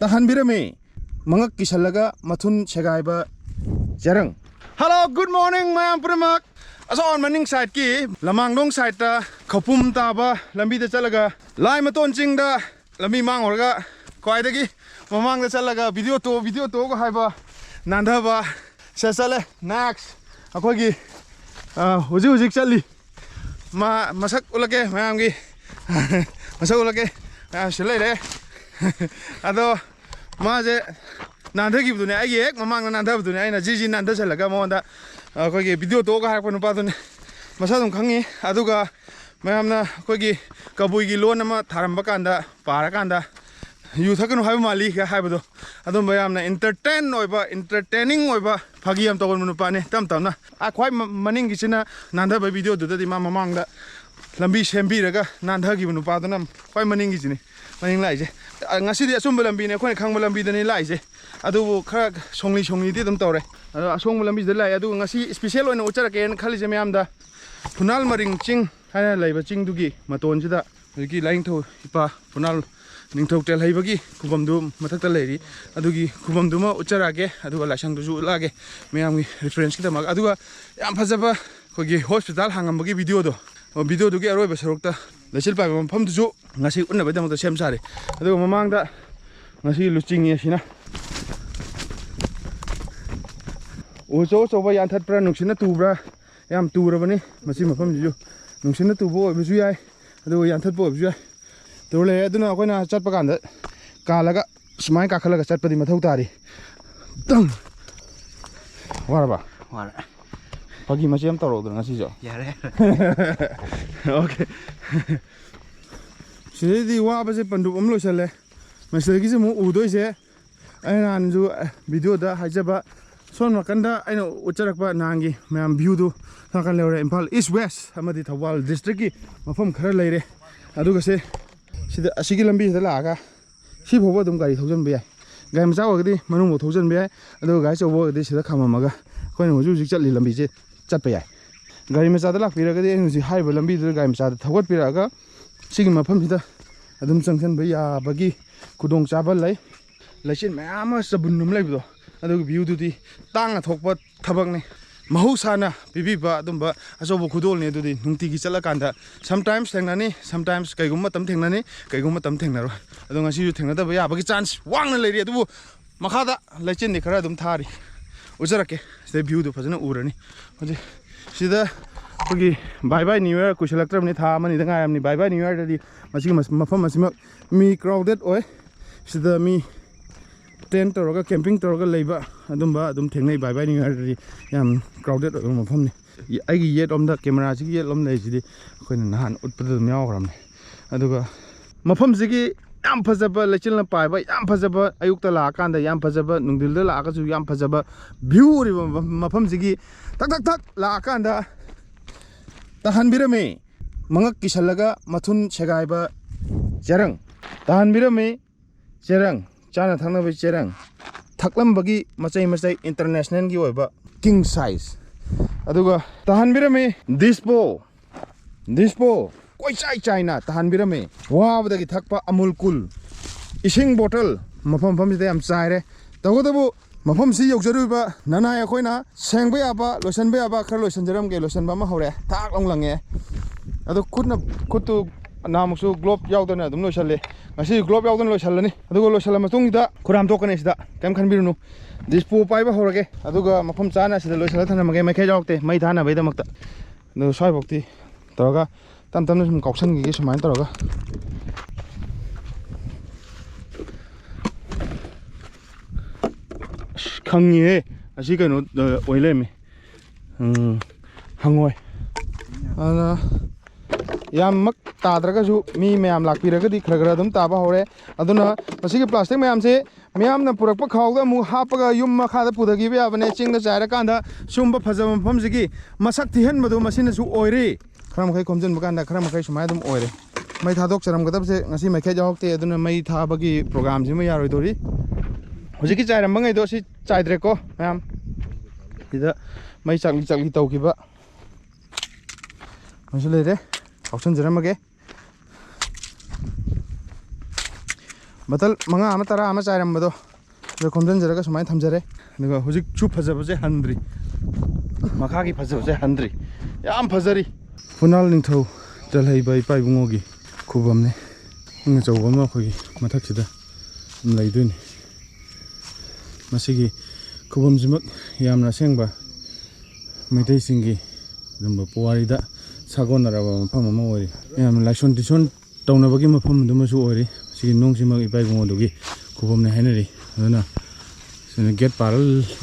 tahanbirame mangak kisalaga mathun segaiba jarang. Hello, good morning mayam pramak. Asa on morning side ki lamangdong side ta khapum ta ba lambi da chalaga lai maton ching da lambi mang orga kwaidagi mamang da chalaga video to ko haiba nanda ba sesale next akogi hujik chali masak ulake mayam gi masak ulake silai re ado maje nanda gi budune ai ek mamang nanda budune ai na ji nanda chalaga monda akogi video to ga hakonu padune masa dum khangi aduga mayamna akogi kabui gi lon ama tharamba kanda para kanda yu thakanu haiba mali ga haibado adum mayamna entertaining oiba phagi am tawon munu pane tam tamna a khwai maning gi china nanda ba video du da mamang da lambi sembi raga nanda gi munu paduna khwai maning gi chini maning lai je ngasi di asum lambi ne khoi khang lambi da ni lai je adu khara songli di dum tawre asong lambi da lai adu ngasi special oina uchara ken khali je mayam da funal maring ching haina laiba ching du gi maton sida gi laing tho ipa funal ning tel haibagi kubam du mathak ta leiri adugi kubam du ma uchara ge aduga lasang du ju lage mayam gi reference ki da mag aduga yam phajaba khogi hospital hangam gi video du gi aroi ba sarok ta lechil pa pham du ju ngasi unna ba dam ta sem sare aduga mamang da ngasi luching ye sina o cho ba yan that pra nuksina tu bra yam tu ra bani masi mafam ju nuksina tu bo bi ju yai aduga yan that bo bi ju yai tole aduna akoina chatpa kanda kalaga smai ka khalaga chatpadi mathau tari tang wara pagi machi am taro dra ngasi jo yare okay sidi wa ba se pandu am lo sale masle gi se mu udoi se aina anju video da hajaba son makanda aina ucharak ba nangi mam view du sakan leure Imphal East West amadi Thawal district ki mafam khara leire aduga se sida asigi lambi da laga si phoba dum gari thojan be gai macha ogdi manung mo thojan be adu gai chobo gdi sida khamamaga koina huju jik chatli lambi je chatpa yai gari macha da lak pira gdi enu ji haiba lambi du gai macha da thogot pira ga sigi mafam sida adum changthan be ya bagi kudong chabal lai lachin mayama sabun num lai bdo adu view du di tang a thokpa thabak ne mahusana bibiba dumba asobo khudol ne dudi nungti gi chala kanda sometimes thengnani sometimes kaigum matam thengnani kaigum matam thengnaro adu ngasi ju thengna da ba bagi chance wangna leiri adu makhada lechin ni khara dum thari ujarake se view du phajana urani hoje sida kogi bye bye new year kushalaktram ni tha mani da ngayam ni bye bye new year da di masi mafam masima mi crowded oi sida mi tent toroga camping toroga leiba adum thengnai bye bye ni ngari yam crowded mafam ni aigi yet om da camera ji yet lom nei ji koina nahan utpadu myaw gram ni aduga mafam ji gi yam phajaba lechil na pai ba yam phajaba ayuk ta la kan da yam phajaba nungdil da la ka ju yam phajaba view ri mafam ji gi tak la kan da tahan birame mangak kisalaga mathun segaiba jarang tahan birame jarang chana thangna bai cherang thaklam bagi machai international gi oiba king size aduga tahan birame dispo koi china tahan birame wa badagi thakpa amul cool ising bottle mafam de am chaire tagodabu mafam si yokjaruba nana ya koina sengbe aba lotion be aba khar lotion jaram ge lotion ba ma hore tak long lange adu kutu namuksu globe yaudana dum loishale ngasi globe yaudana loishalani adugo loishala matungida kuram tokane sida kem khanbirunu dispo paiba horage aduga mafam chana sida loishala thana mage mai khe jawte mai thana bai damakta no soi bokti toraga tam sum kauksan gi sumain toraga khangye asi kano oileme hangoi ana yam tadraga ju mi mayam lakpiraga di khara dum taba hore aduna masigi plastic mayam se mayam na purakpa khawga mu hapaga yum ma khada pudagi be abane chingda chaira kanda sumba phajam pham jigi masak thihen madu masina su oire khram khai komjen bakanda khram khai sumai dum oire mai thadok charam gadab se ngasi mai khe jawte aduna mai thabagi program jima yaroi dori hojiki chairam bangai do si chaidre ko mayam ida mai chakli tawkiba masule re option jaramage bottle 5 ꯑꯃ 10 ꯑꯃ ꯆꯥꯏꯔꯝꯕꯗꯣ ꯑꯗꯨ ꯈꯣꯝꯖꯤꯟꯖꯔꯒ ꯁꯨꯃꯥꯏꯅ ꯊꯝꯖꯔꯦ ꯑꯗꯨꯒ ꯍꯧꯖꯤꯛꯁꯨ ꯐꯖꯕꯁꯦ ꯍꯟꯗ꯭ꯔꯤ ꯃꯈꯥꯒꯤ ꯐꯖꯕꯁꯦ ꯍꯟꯗ꯭ꯔꯤ ꯌꯥꯝ ꯐꯖꯔꯤ ꯐꯨꯅꯥꯜ ꯅꯤꯡꯊꯧ ꯆꯜꯍꯩꯕ ꯏꯄꯥ ꯏꯕꯨꯡꯉꯣꯒꯤ ꯈꯨꯕꯝꯅꯤ ꯏꯪ ꯑꯆꯧꯕ ꯑꯃ ꯑꯩꯈꯣꯏꯒꯤ ꯃꯊꯛꯁꯤꯗ ꯂꯩꯗꯣꯏꯅꯤ ꯃꯁꯤꯒꯤ ꯈꯨꯕꯝꯁꯤꯃꯛ ꯌꯥꯝꯅ ꯑꯁꯦꯡꯕ ꯃꯩꯇꯩꯁꯤꯡꯒꯤ ꯑꯗꯨꯝꯕ ꯄꯨꯋꯥꯔꯤꯗ ꯁꯥꯒꯣꯟꯅꯔꯕ ꯃꯐꯝ ꯑꯃ ꯑꯣꯏꯔꯤ ꯌꯥꯝꯅ ꯂꯥꯏꯁꯣꯟ ꯇꯤꯁꯣꯟ ꯇꯧꯅꯕꯒꯤ ꯃꯐꯝ ꯑꯗꯨꯃꯁꯨ ꯑꯣꯏꯔꯤ ꯁꯤꯒꯤ ꯅꯨꯡꯁꯤꯃꯛ ꯏꯄꯥ ꯏꯕꯨꯡꯉꯣꯗꯨꯒꯤ ꯈꯨꯕꯝꯅꯤ ꯍꯥꯏꯅꯔꯤ ꯑꯗꯨꯅ ꯁꯤꯅ ꯒꯦꯠ ꯄꯥꯔ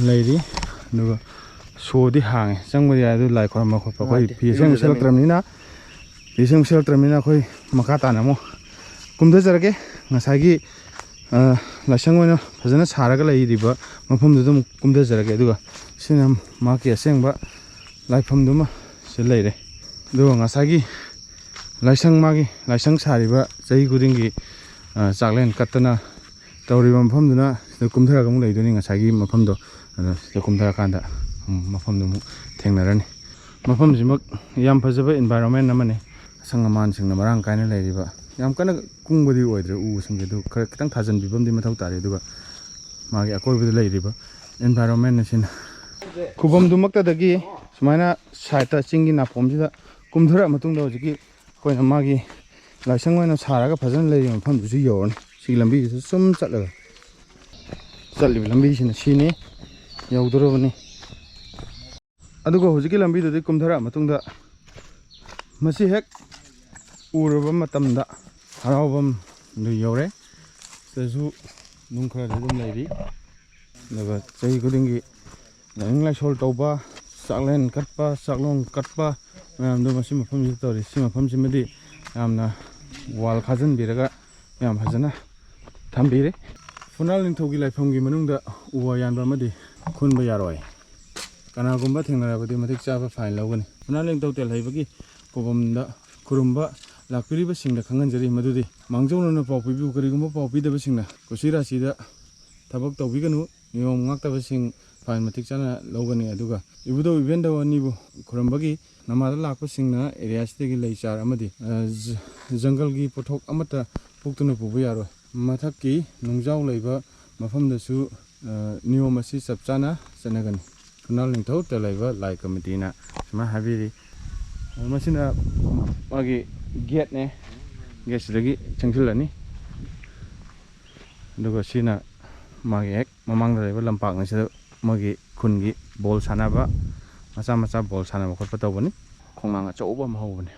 ꯂꯩꯔꯤ ꯑꯗꯨꯒ ꯁꯣꯗꯤ ꯍꯥꯡꯉꯦ ꯆꯪꯕ ꯌꯥꯏ ꯑꯗꯨ ꯂꯥꯏ ꯈꯣꯏꯔꯝꯕ ꯈꯣꯠꯄ ꯑꯩꯈꯣꯏ ꯐꯤ ꯑꯁꯦꯡꯕ ꯁꯦꯠꯂꯛꯇ꯭ꯔꯕꯅꯤꯅ ꯑꯩꯈꯣꯏ ꯃꯈꯥ ꯇꯥꯅ ꯑꯃꯨꯛ ꯀꯨꯝꯊꯖꯔꯒꯦ ꯉꯁꯥꯏꯒꯤ ꯂꯥꯏꯁꯪ ꯑꯣꯏꯅ ꯐꯖꯅ ꯁꯥꯔꯒ ꯂꯩꯔꯤꯕ ꯃꯐꯝꯗꯨꯗ ꯑꯃꯨꯛ ꯀꯨꯝꯊꯖꯔꯒꯦ ꯑꯗꯨꯒ ꯁꯤꯅ ꯃꯍꯥꯛꯀꯤ ꯑꯁꯦꯡꯕ ꯂꯥꯏꯐꯝꯗꯨꯃ ꯁꯤ ꯂꯩꯔꯦ ꯑꯗꯨꯒ ꯉꯁꯥꯏꯒꯤ ꯃꯥꯒꯤ ꯂꯥꯏꯁꯪ ꯁꯥꯔꯤꯕ ꯆꯍꯤ ꯈꯨꯗꯤꯡꯒꯤ ꯆꯥꯛꯂꯦꯟ ꯀꯠꯇꯅ ꯇꯧꯔꯤꯕ ꯃꯐꯝꯗꯨꯅ ꯁꯤꯗ ꯀꯨꯝꯊꯔꯒ ꯑꯃꯨꯛ ꯂꯩꯗꯣꯏꯅꯤ ꯉꯁꯥꯏꯒꯤ ꯃꯐꯝꯗꯣ ꯑꯗꯣ ꯁꯤꯗ ꯀꯨꯝꯊꯔꯀꯥꯟꯗ ꯃꯐꯝꯗꯨ ꯑꯃꯨꯛ ꯊꯦꯡꯅꯔꯅꯤ ꯃꯐꯝꯁꯤꯃꯛ ꯌꯥꯝ ꯐꯖꯕ ꯏꯟꯚꯥꯏꯔꯣꯟꯃꯦꯟ ꯑꯃꯅꯤ ꯑꯁꯪ ꯑꯃꯥꯟꯁꯤꯡꯅ ꯃꯔꯥꯡ ꯀꯥꯏꯅ ꯂꯩꯔꯤꯕ ꯌꯥꯝ ꯀꯟꯅ ꯀꯨꯡꯕꯗꯤ ꯑꯣꯏꯗ꯭ꯔꯦ ꯎꯁꯤꯡꯁꯦ ꯑꯗꯨ ꯈꯔ ꯈꯤꯇꯪ ꯊꯥꯖꯟꯕꯤꯕ ꯑꯃꯗꯤ ꯃꯊꯧ ꯇꯥꯔꯤ ꯑꯗꯨꯒ ꯃꯥꯒꯤ ꯑꯀꯣꯏꯕꯗ ꯂꯩꯔꯤꯕ ꯏꯟꯚꯥꯏꯔꯣꯟꯃꯦꯟ ꯑꯁꯤꯅ ꯈꯨꯕꯝꯗꯨꯃꯛꯇꯗꯒꯤ ꯁꯨꯃꯥꯏꯅ ꯁꯥꯏꯠꯇ ꯆꯤꯡꯒꯤ ꯅꯥꯄꯣꯝꯁꯤꯗ ꯀꯨꯝꯊꯔꯛꯑ ꯃꯇꯨꯡꯗ ꯍꯧꯖꯤꯛꯀꯤ ꯑꯩꯈꯣꯏꯅ ꯃꯥꯒꯤ ꯂꯥꯏꯁꯪ ꯑꯣꯏꯅ ꯁꯥꯔꯒ ꯐꯖꯅ ꯂꯩꯔꯤꯕ ꯃꯐꯝꯗꯨꯁꯨ ꯌꯧꯔꯅꯤ ꯁꯤꯒꯤ ꯂꯝꯕꯤꯁꯤꯗ ꯁꯨꯝ ꯆꯠꯂꯒ ꯆꯠꯂꯤꯕ ꯂꯝꯕꯤꯁꯤꯅ ꯁꯤꯅꯤ ꯌꯧꯗꯣꯔꯕꯅꯤ ꯑꯗꯨꯒ ꯍꯧꯖꯤꯛꯀꯤ ꯂꯝꯕꯤꯗꯨꯗꯒꯤ ꯀꯨꯝꯊꯔꯛꯑ ꯃꯇꯨꯡꯗ ꯃꯁꯤ ꯍꯦꯛ ꯎꯔꯕ ꯃꯇꯝꯗ ꯍꯔꯥꯎꯐꯝꯗꯨ ꯌꯧꯔꯦ ꯁꯤꯗꯁꯨ ꯅꯨꯡ ꯈꯔꯗꯤ ꯑꯗꯨꯝ ꯂꯩꯔꯤ ꯑꯗꯨꯒ ꯆꯍꯤ ꯈꯨꯗꯤꯡꯒꯤ ꯂꯥꯏꯅꯤꯡ ꯂꯥꯏꯁꯣꯜ ꯇꯧꯕ ꯆꯥꯛꯂꯦꯟ ꯀꯠꯄ ꯆꯥꯛꯂꯣꯡ ꯀꯠꯄ ꯃꯌꯥꯝꯗꯣ ꯃꯁꯤ ꯃꯐꯝꯁꯤꯗ ꯇꯧꯔꯤ ꯁꯤ ꯃꯐꯝꯁꯤꯃꯗꯤ ꯌꯥꯝꯅ ꯋꯥꯜ ꯈꯥꯖꯤꯟꯕꯤꯔꯒ ꯌꯥꯝ ꯐꯖꯅ ꯊꯝꯕꯤꯔꯤ ꯐꯨꯅꯥꯜ ꯅꯤꯡꯊꯧꯒꯤ ꯂꯥꯏꯐꯝꯒꯤ ꯃꯅꯨꯡꯗ ꯎ ꯋꯥ ꯌꯥꯟꯕ ꯑꯃꯗꯤ ꯈꯨꯟꯕ ꯌꯥꯔꯣꯏ ꯀꯅꯥꯒꯨꯝꯕ ꯊꯦꯡꯅꯔꯕꯗꯤ ꯃꯇꯤꯛ ꯆꯥꯕ ꯐꯥꯏꯟ ꯂꯧꯒꯅꯤ ꯐꯨꯅꯥꯜ ꯅꯤꯡꯊꯧ ꯇꯦꯜꯍꯩꯕꯒꯤ ꯈꯨꯕꯝꯗ ꯈꯨꯔꯨꯝꯕ ꯂꯥꯛꯄꯤꯔꯤꯕꯁꯤꯡꯗ ꯈꯪꯍꯟꯖꯔꯤ ꯃꯗꯨꯗꯤ ꯃꯥꯡꯖꯧꯅꯅ ꯄꯥꯎ ꯄꯤꯕꯤꯌꯨ ꯀꯔꯤꯒꯨꯝꯕ ꯄꯥꯎ ꯄꯤꯗꯕꯁꯤꯡꯅ ꯀꯨꯁꯤ ꯔꯥꯁꯤꯗ ꯊꯕꯛ ꯇꯧꯕꯤꯒꯅꯨ ꯅꯤꯌꯣꯝ ꯉꯥꯛꯇꯕꯁꯤꯡ ꯐꯥꯏꯟ ꯃꯇꯤꯛ ꯆꯥꯅ ꯂꯧꯒꯅꯤ ꯑꯗꯨꯒ ꯏꯕꯨꯙꯧ ꯏꯕꯦꯟꯗꯧ ꯑꯅꯤꯕꯨ ꯈꯨꯔꯨꯝꯕꯒꯤ ꯅꯃꯥꯗ ꯂꯥꯛꯄꯁꯤꯡꯅ ꯑꯦꯔꯤꯌꯥꯁꯤꯗꯒꯤ ꯂꯩ ꯆꯥꯔ ꯑꯃꯗꯤ ꯖꯪꯒꯜꯒꯤ ꯄꯣꯠꯊꯣꯛ ꯑꯃꯠꯇ ꯄꯨꯛꯇꯨꯅ ꯄꯨꯕ ꯌꯥꯔꯣꯏ ꯃꯊꯛꯀꯤ ꯅꯨꯡꯖꯥꯎ ꯂꯩꯕ ꯃꯐꯝꯗꯁꯨ ꯅꯤꯌꯣꯝ ꯑꯁꯤ ꯆꯞ ꯆꯥꯅ ꯆꯠꯅꯒꯅꯤ ꯐꯨꯅꯥꯜ ꯅꯤꯡꯊꯧ ꯇꯦꯜꯍꯩꯕ ꯂꯥꯏ ꯀꯃꯤꯇꯤꯅ ꯁꯨꯃꯥꯏꯅ ꯍꯥꯏꯕꯤꯔꯤ ꯃꯁꯤꯅ ꯃꯥꯒꯤ ꯒꯦꯠꯅꯦ ꯒꯦꯠꯁꯤꯗꯒꯤ ꯆꯪꯁꯤꯜꯂꯅꯤ ꯑꯗꯨꯒ ꯁꯤꯅ ꯃꯥꯒꯤ ꯍꯦꯛ ꯃꯃꯥꯡꯗ ꯂꯩꯕ ꯂꯝꯄꯥꯛꯅ ꯁꯤꯗ ꯃꯣꯏꯒꯤ ꯈꯨꯟꯒꯤ ꯕꯣꯜ ꯁꯥꯟꯅꯕ ꯃꯆꯥ ꯃꯆꯥ ꯕꯣꯜ ꯁꯥꯟꯅꯕ ꯈꯣꯠꯄ ꯇꯧꯕꯅꯤ ꯈꯣꯡꯅꯥꯡ ꯑꯆꯧꯕ ꯑꯃ ꯍꯧꯕꯅꯤ